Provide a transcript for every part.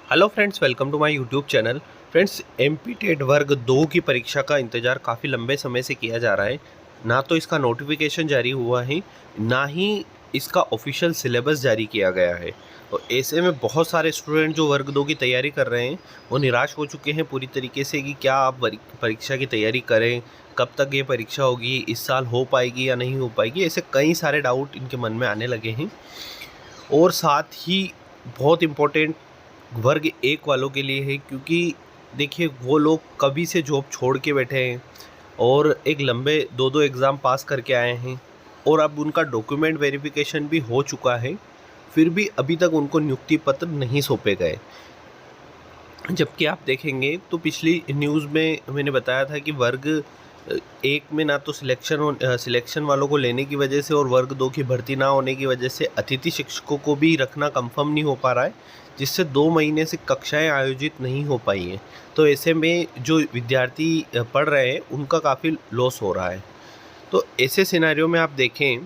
Hello friends, welcome to my YouTube channel. Friends, MP TET वर्ग 2 की परीक्षा का इंतज़ार काफ़ी लंबे समय से किया जा रहा है। ना तो इसका नोटिफिकेशन जारी हुआ है, ना ही इसका ऑफिशियल सिलेबस जारी किया गया है। तो ऐसे में बहुत सारे स्टूडेंट जो वर्ग 2 की तैयारी कर रहे हैं वो निराश हो चुके हैं पूरी तरीके से कि क्या आप परीक्षा की तैयारी करें, कब तक ये परीक्षा होगी, इस साल हो पाएगी या नहीं हो पाएगी। ऐसे कई सारे डाउट इनके मन में आने लगे हैं। और साथ ही बहुत इम्पोर्टेंट वर्ग 1 वालों के लिए है, क्योंकि देखिए वो लोग कभी से जॉब छोड़ के बैठे हैं और एक लंबे 2-2 एग्ज़ाम पास करके आए हैं और अब उनका डॉक्यूमेंट वेरिफिकेशन भी हो चुका है, फिर भी अभी तक उनको नियुक्ति पत्र नहीं सौंपे गए। जबकि आप देखेंगे तो पिछली न्यूज़ में मैंने बताया था कि वर्ग 1 में ना तो सिलेक्शन वालों को लेने की वजह से और वर्ग 2 की भर्ती ना होने की वजह से अतिथि शिक्षकों को भी रखना कंफर्म नहीं हो पा रहा है, जिससे 2 महीने से कक्षाएं आयोजित नहीं हो पाई हैं। तो ऐसे में जो विद्यार्थी पढ़ रहे हैं उनका काफ़ी लॉस हो रहा है। तो ऐसे सिनेरियो में आप देखें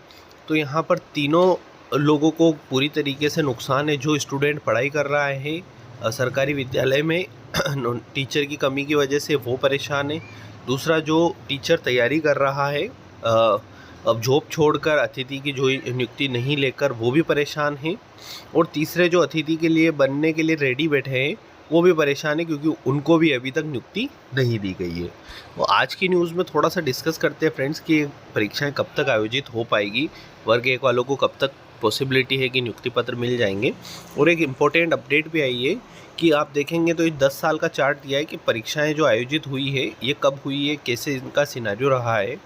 तो यहाँ पर तीनों लोगों को पूरी तरीके से नुकसान है। जो स्टूडेंट पढ़ाई कर रहा है सरकारी विद्यालय में टीचर की कमी की वजह से वो परेशान है। दूसरा, जो टीचर तैयारी कर रहा है अब जॉब छोड़कर अतिथि की जो नियुक्ति नहीं लेकर, वो भी परेशान है। और तीसरे, जो अतिथि के लिए बनने के लिए रेडी बैठे हैं वो भी परेशान है, क्योंकि उनको भी अभी तक नियुक्ति नहीं दी गई है। तो आज की न्यूज़ में थोड़ा सा डिस्कस करते हैं फ्रेंड्स कि परीक्षाएं कब तक आयोजित हो पाएगी, वर्ग 1 वालों को कब तक पॉसिबिलिटी है कि नियुक्ति पत्र मिल जाएंगे। और एक इम्पोर्टेंट अपडेट भी आई है कि आप देखेंगे तो ये 10 साल का चार्ट दिया है कि परीक्षाएं जो आयोजित हुई है ये कब हुई है, कैसे इनका सिनेरियो रहा है।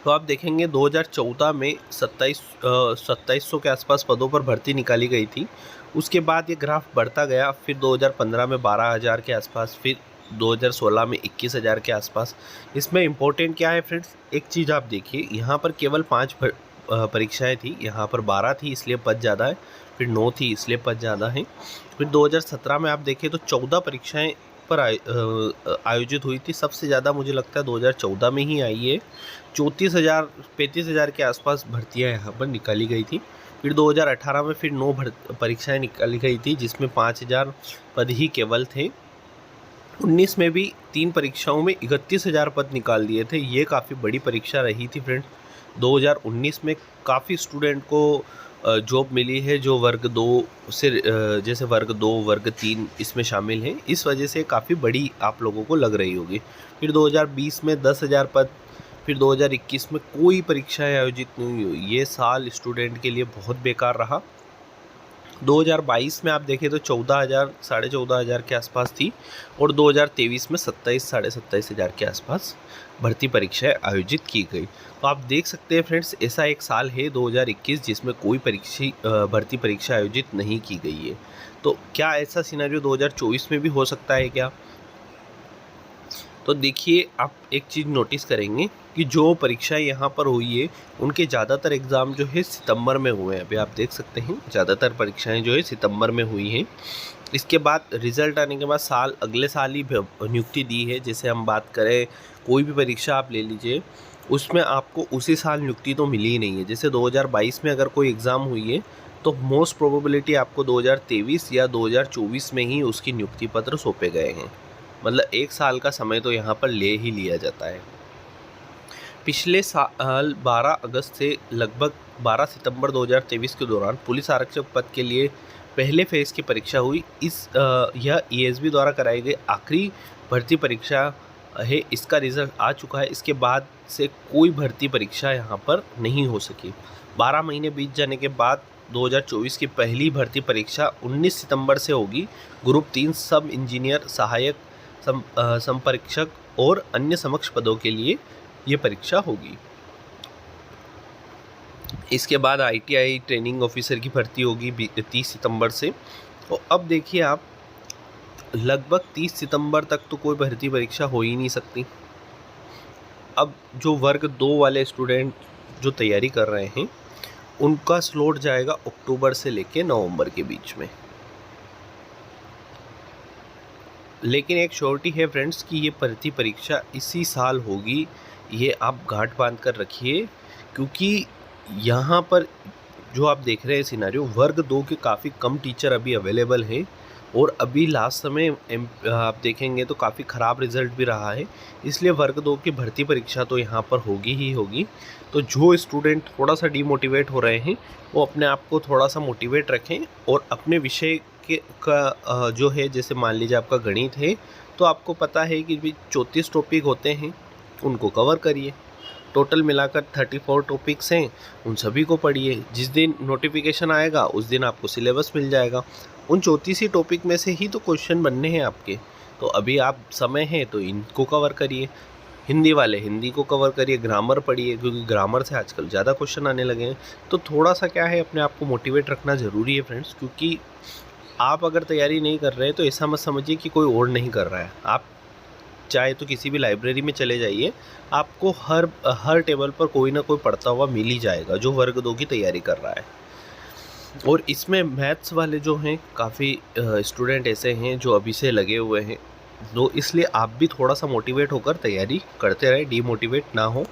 तो आप देखेंगे 2014 में 2700 के आसपास पदों पर भर्ती निकाली गई थी। उसके बाद ये ग्राफ बढ़ता गया, फिर 2015 में 12,000 के आसपास, फिर 2016 में 21,000 के आसपास। इसमें इम्पोर्टेंट क्या है फ्रेंड्स, एक चीज़ आप देखिए, यहाँ पर केवल 5 परीक्षाएं थी, यहाँ पर 12 थी इसलिए पद ज़्यादा है, फिर 9 थी इसलिए पद ज़्यादा है। फिर 2017 में आप देखिए तो 14 परीक्षाएं पर आयोजित हुई थी। सबसे ज़्यादा मुझे लगता है 2014 में ही आई है। 35,000 के आसपास भर्तियां यहाँ पर निकाली गई थी। फिर 2018 में फिर 9 परीक्षाएं निकाली गई थी, जिसमें 5,000 पद ही केवल थे। 19 में भी 3 परीक्षाओं में 31,000 पद निकाल दिए थे। ये काफ़ी बड़ी परीक्षा रही थी फ्रेंड। 2019 में काफ़ी स्टूडेंट को जॉब मिली है जो वर्ग 2 से जैसे वर्ग 2, वर्ग 3 इसमें शामिल हैं। इस वजह से काफ़ी बड़ी आप लोगों को लग रही होगी। फिर 2020 में 10,000 पद, फिर 2021 में कोई परीक्षाएं आयोजित नहीं हुई। ये साल स्टूडेंट के लिए बहुत बेकार रहा। 2022 में आप देखें तो 14,000 साढ़े 14,000 के आसपास थी और 2023 में 27 साढ़े 27,000 के आसपास भर्ती परीक्षाएं आयोजित की गई। तो आप देख सकते हैं फ्रेंड्स, ऐसा एक साल है 2021 जिसमें कोई भर्ती परीक्षा आयोजित नहीं की गई है। तो क्या ऐसा सिनेरियो 2024 में भी हो सकता है क्या? तो देखिए, आप एक चीज़ नोटिस करेंगे कि जो परीक्षाएं यहाँ पर हुई है उनके ज़्यादातर एग्ज़ाम जो है सितंबर में हुए हैं। अभी आप देख सकते हैं ज़्यादातर परीक्षाएं जो है सितंबर में हुई हैं। इसके बाद रिज़ल्ट आने के बाद अगले साल ही नियुक्ति दी है। जैसे हम बात करें, कोई भी परीक्षा आप ले लीजिए, उसमें आपको उसी साल नियुक्ति तो मिली ही नहीं है। जैसे 2022 में अगर कोई एग्ज़ाम हुई है तो मोस्ट प्रोबेबिलिटी आपको 2023 या 2024 में ही उसकी नियुक्ति पत्र सौंपे गए हैं। मतलब 1 साल का समय तो यहाँ पर ले ही लिया जाता है। पिछले साल 12 अगस्त से लगभग 12 सितंबर 2023 के दौरान पुलिस आरक्षक पद के लिए पहले फेज़ की परीक्षा हुई। यह ईएसबी द्वारा कराई गई आखिरी भर्ती परीक्षा है। इसका रिज़ल्ट आ चुका है। इसके बाद से कोई भर्ती परीक्षा यहाँ पर नहीं हो सकी। 12 महीने बीत जाने के बाद 2024 की पहली भर्ती परीक्षा 19 सितंबर से होगी। ग्रुप 3 सब इंजीनियर, सहायक संपरीक्षक और अन्य समकक्ष पदों के लिए ये परीक्षा होगी। इसके बाद आईटीआई ट्रेनिंग ऑफिसर की भर्ती होगी 30 सितंबर से। तो अब देखिए आप, लगभग 30 सितंबर तक तो कोई भर्ती परीक्षा हो ही नहीं सकती। अब जो वर्ग 2 वाले स्टूडेंट जो तैयारी कर रहे हैं उनका स्लॉट जाएगा अक्टूबर से लेके नवंबर के बीच में। लेकिन एक श्योरिटी है फ्रेंड्स कि ये भर्ती परीक्षा इसी साल होगी, ये आप गांठ बांध कर रखिए। क्योंकि यहाँ पर जो आप देख रहे हैं सिनेरियो, वर्ग 2 के काफ़ी कम टीचर अभी अवेलेबल हैं और अभी लास्ट समय आप देखेंगे तो काफ़ी ख़राब रिज़ल्ट भी रहा है, इसलिए वर्ग 2 की भर्ती परीक्षा तो यहाँ पर होगी ही होगी। तो जो स्टूडेंट थोड़ा सा डीमोटिवेट हो रहे हैं वो अपने आप को थोड़ा सा मोटिवेट रखें और अपने विषय के का जो है, जैसे मान लीजिए आपका गणित है तो आपको पता है कि भाई 34 टॉपिक होते हैं, उनको कवर करिए। टोटल मिलाकर 34 टॉपिक्स हैं, उन सभी को पढ़िए। जिस दिन नोटिफिकेशन आएगा उस दिन आपको सिलेबस मिल जाएगा। उन 34 ही टॉपिक में से ही तो क्वेश्चन बनने हैं आपके, तो अभी आप समय है तो इनको कवर करिए। हिंदी वाले हिंदी को कवर करिए, ग्रामर पढ़िए क्योंकि ग्रामर से आजकल ज़्यादा क्वेश्चन आने लगे हैं। तो थोड़ा सा क्या है, अपने आप को मोटिवेट रखना ज़रूरी है फ्रेंड्स, क्योंकि आप अगर तैयारी नहीं कर रहे हैं तो ऐसा मत समझिए कि कोई और नहीं कर रहा है। आप चाहे तो किसी भी लाइब्रेरी में चले जाइए, आपको हर टेबल पर कोई ना कोई पढ़ता हुआ मिल ही जाएगा जो वर्ग 2 की तैयारी कर रहा है। और इसमें मैथ्स वाले जो हैं, काफ़ी स्टूडेंट ऐसे हैं जो अभी से लगे हुए हैं, तो इसलिए आप भी थोड़ा सा मोटिवेट होकर तैयारी करते रहें, डीमोटिवेट ना हो।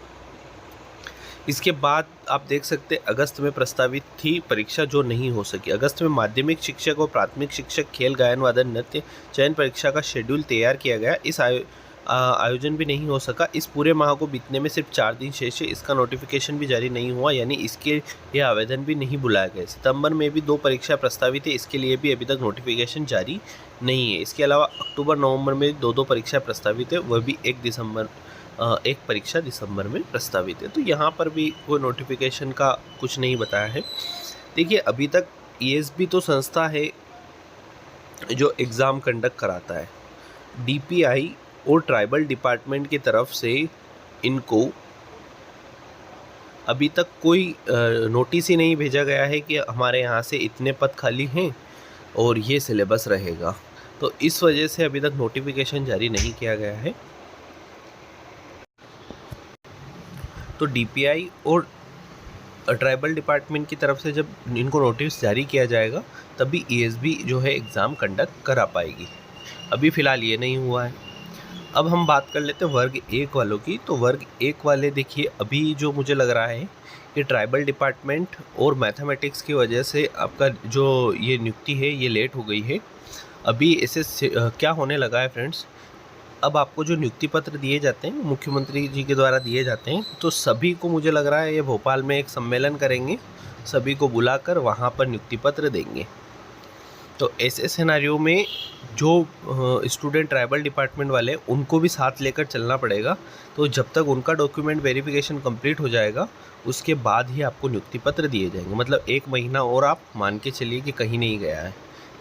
इसके बाद आप देख सकते हैं अगस्त में प्रस्तावित थी परीक्षा जो नहीं हो सकी। अगस्त में माध्यमिक शिक्षक और प्राथमिक शिक्षक खेल, गायन, वादन, नृत्य चयन परीक्षा का शेड्यूल तैयार किया गया। इस आयोजन भी नहीं हो सका। इस पूरे माह को बीतने में सिर्फ 4 दिन शेष है। इसका नोटिफिकेशन भी जारी नहीं हुआ, यानी इसके लिए आवेदन भी नहीं बुलाया गया। सितंबर में भी 2 परीक्षा प्रस्तावित है, इसके लिए भी अभी तक नोटिफिकेशन जारी नहीं है। इसके अलावा अक्टूबर नवंबर में 2 परीक्षा प्रस्तावित है, वह भी एक परीक्षा दिसंबर में प्रस्तावित है। तो यहाँ पर भी कोई नोटिफिकेशन का कुछ नहीं बताया है। देखिए, अभी तक ESB तो संस्था है जो एग्ज़ाम कंडक्ट कराता है। DPI और ट्राइबल डिपार्टमेंट की तरफ से इनको अभी तक कोई नोटिस ही नहीं भेजा गया है कि हमारे यहाँ से इतने पद खाली हैं और ये सिलेबस रहेगा। तो इस वजह से अभी तक नोटिफिकेशन जारी नहीं किया गया है। तो DPI और ट्राइबल डिपार्टमेंट की तरफ से जब इनको नोटिस जारी किया जाएगा तभी ESB जो है एग्ज़ाम कंडक्ट करा पाएगी। अभी फ़िलहाल ये नहीं हुआ है। अब हम बात कर लेते हैं वर्ग 1 वालों की। तो वर्ग 1 वाले देखिए, अभी जो मुझे लग रहा है कि ट्राइबल डिपार्टमेंट और मैथमेटिक्स की वजह से आपका जो ये नियुक्ति है ये लेट हो गई है। अभी ऐसे क्या होने लगा है फ्रेंड्स, अब आपको जो नियुक्ति पत्र दिए जाते हैं मुख्यमंत्री जी के द्वारा दिए जाते हैं, तो सभी को मुझे लग रहा है ये भोपाल में एक सम्मेलन करेंगे, सभी को बुलाकर वहाँ पर नियुक्ति पत्र देंगे। तो ऐसे सिनेरियो में जो स्टूडेंट ट्राइबल डिपार्टमेंट वाले उनको भी साथ लेकर चलना पड़ेगा। तो जब तक उनका डॉक्यूमेंट वेरिफिकेशन कंप्लीट हो जाएगा उसके बाद ही आपको नियुक्ति पत्र दिए जाएंगे। मतलब 1 महीना और आप मान के चलिए कि कहीं नहीं गया है,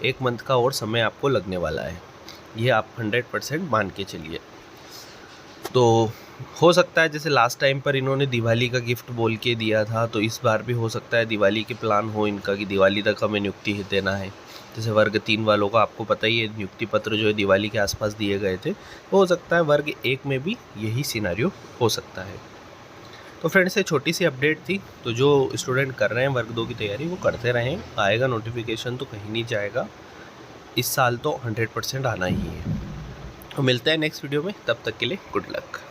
1 मंथ का और समय आपको लगने वाला है, ये आप 100% मान के चलिए। तो हो सकता है जैसे लास्ट टाइम पर इन्होंने दिवाली का गिफ्ट बोल के दिया था, तो इस बार भी हो सकता है दिवाली के प्लान हो इनका कि दिवाली तक हमें नियुक्ति देना है। जैसे वर्ग 3 वालों का आपको पता ही है, नियुक्ति पत्र जो है दिवाली के आसपास दिए गए थे। तो हो सकता है वर्ग 1 में भी यही सिनेरियो हो सकता है। तो फ्रेंड्स, ये छोटी सी अपडेट थी। तो जो स्टूडेंट कर रहे हैं वर्ग 2 की तैयारी वो करते रहें, आएगा नोटिफिकेशन तो कहीं नहीं जाएगा। इस साल तो 100% आना ही है। तो मिलते हैं नेक्स्ट वीडियो में, तब तक के लिए गुड लक।